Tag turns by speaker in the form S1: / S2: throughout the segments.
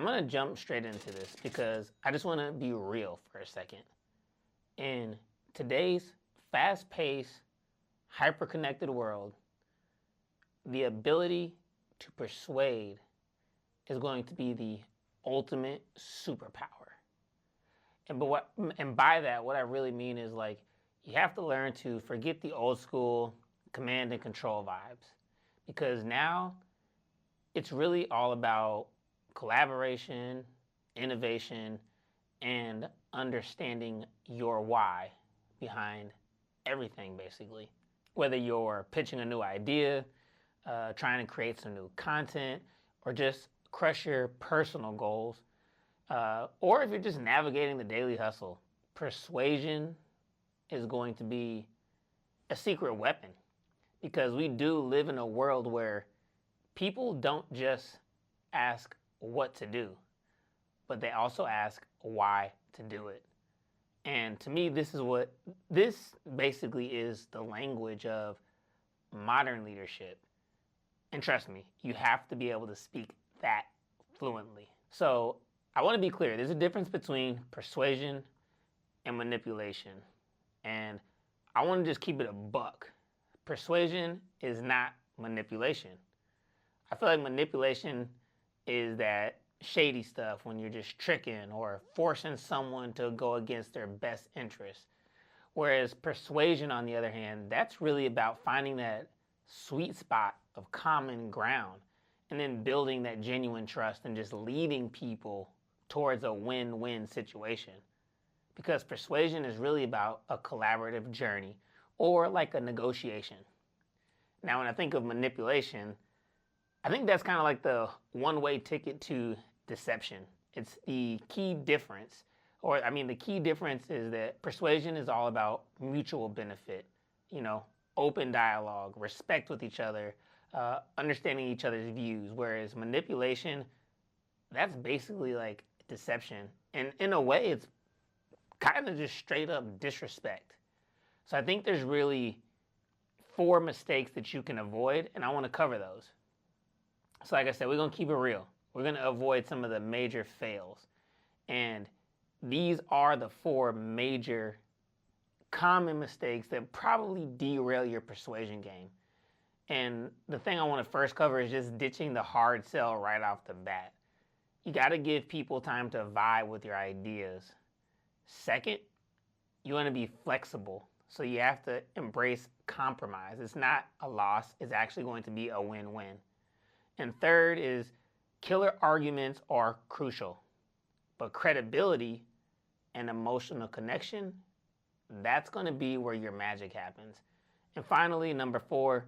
S1: I'm going to jump straight into this because I just want to be real for a second. In today's fast-paced, hyper-connected world, the ability to persuade is going to be the ultimate superpower. And by that, what I really mean is like you have to learn to forget the old school command and control vibes, because now it's really all about collaboration, innovation, and understanding your why behind everything, basically. Whether you're pitching a new idea, trying to create some new content, or just crush your personal goals, or if you're just navigating the daily hustle, persuasion is going to be a secret weapon, because we do live in a world where people don't just ask what to do, but they also ask why to do it. And to me, this basically is the language of modern leadership. And trust me, you have to be able to speak that fluently. So I want to be clear. There's a difference between persuasion and manipulation. And I want to just keep it a buck. Persuasion is not manipulation. I feel like manipulation is that shady stuff when you're just tricking or forcing someone to go against their best interest. Whereas persuasion, on the other hand, that's really about finding that sweet spot of common ground and then building that genuine trust and just leading people towards a win-win situation. Because persuasion is really about a collaborative journey or like a negotiation. Now, when I think of manipulation, I think that's kind of like the one-way ticket to deception. It's the key difference. The key difference is that persuasion is all about mutual benefit, open dialogue, respect with each other, understanding each other's views, whereas manipulation, that's basically like deception. And in a way, it's kind of just straight up disrespect. So I think there's really 4 mistakes that you can avoid, and I want to cover those. So like I said, we're going to keep it real. We're going to avoid some of the major fails. And these are the 4 major common mistakes that probably derail your persuasion game. And the thing I want to first cover is just ditching the hard sell right off the bat. You got to give people time to vibe with your ideas. Second, you want to be flexible. So you have to embrace compromise. It's not a loss. It's actually going to be a win-win. And third is killer arguments are crucial, but credibility and emotional connection, that's going to be where your magic happens. And finally, number 4,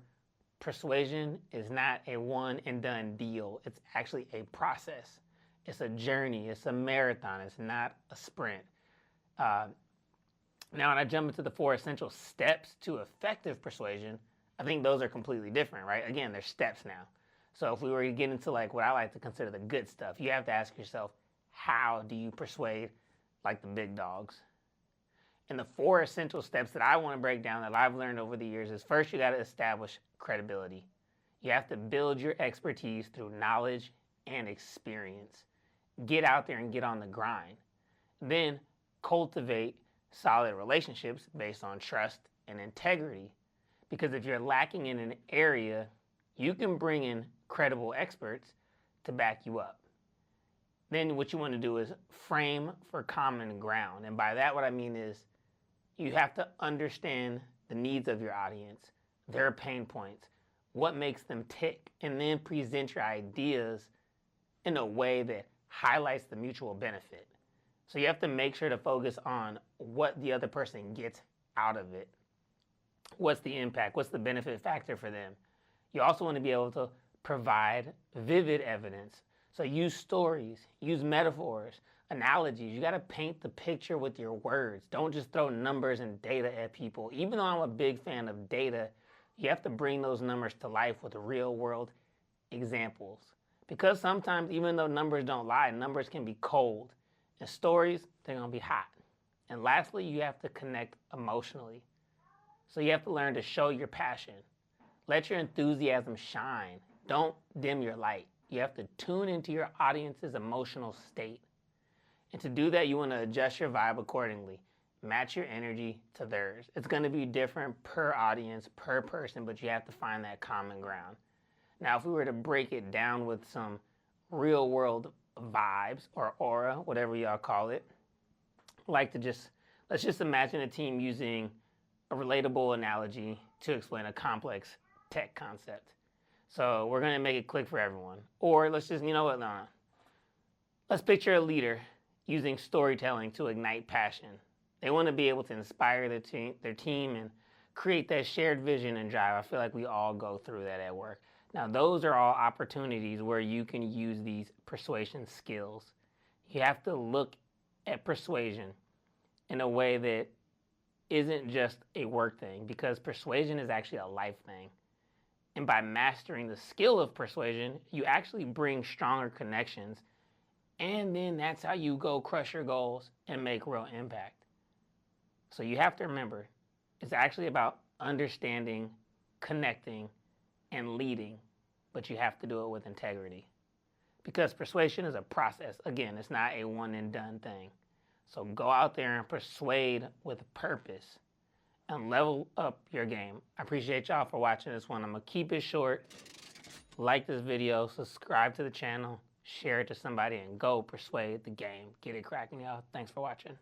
S1: persuasion is not a one and done deal. It's actually a process. It's a journey. It's a marathon. It's not a sprint. Now, when I jump into the 4 essential steps to effective persuasion, I think those are completely different, right? Again, they're steps now. So if we were to get into like what I like to consider the good stuff, you have to ask yourself, how do you persuade like the big dogs? And the 4 essential steps that I want to break down that I've learned over the years is, first, you got to establish credibility. You have to build your expertise through knowledge and experience. Get out there and get on the grind. Then cultivate solid relationships based on trust and integrity. Because if you're lacking in an area, you can bring in credible experts to back you up. Then what you want to do is frame for common ground. And by that, what I mean is you have to understand the needs of your audience, their pain points, what makes them tick, and then present your ideas in a way that highlights the mutual benefit. So you have to make sure to focus on what the other person gets out of it. What's the impact? What's the benefit factor for them? You also want to be able to provide vivid evidence. So use stories, use metaphors, analogies. You got to paint the picture with your words. Don't just throw numbers and data at people. Even though I'm a big fan of data, you have to bring those numbers to life with real world examples. Because sometimes, even though numbers don't lie, numbers can be cold. And stories, they're going to be hot. And lastly, you have to connect emotionally. So you have to learn to show your passion. Let your enthusiasm shine. Don't dim your light. You have to tune into your audience's emotional state. And to do that, you want to adjust your vibe accordingly. Match your energy to theirs. It's going to be different per audience, per person, but you have to find that common ground. Now, if we were to break it down with some real world vibes or aura, whatever y'all call it, let's just imagine a team using a relatable analogy to explain a complex tech concept. So we're going to make it click for everyone. Or let's just, let's picture a leader using storytelling to ignite passion. They want to be able to inspire their team and create that shared vision and drive. I feel like we all go through that at work. Now, those are all opportunities where you can use these persuasion skills. You have to look at persuasion in a way that isn't just a work thing, because persuasion is actually a life thing. And by mastering the skill of persuasion, you actually bring stronger connections. And then that's how you go crush your goals and make real impact. So you have to remember, it's actually about understanding, connecting, and leading, but you have to do it with integrity. Because persuasion is a process. Again, it's not a one and done thing. So go out there and persuade with purpose and level up your game. I appreciate y'all for watching this one. I'm going to keep it short. Like this video, subscribe to the channel, share it to somebody, and go persuade the game. Get it cracking, y'all. Thanks for watching.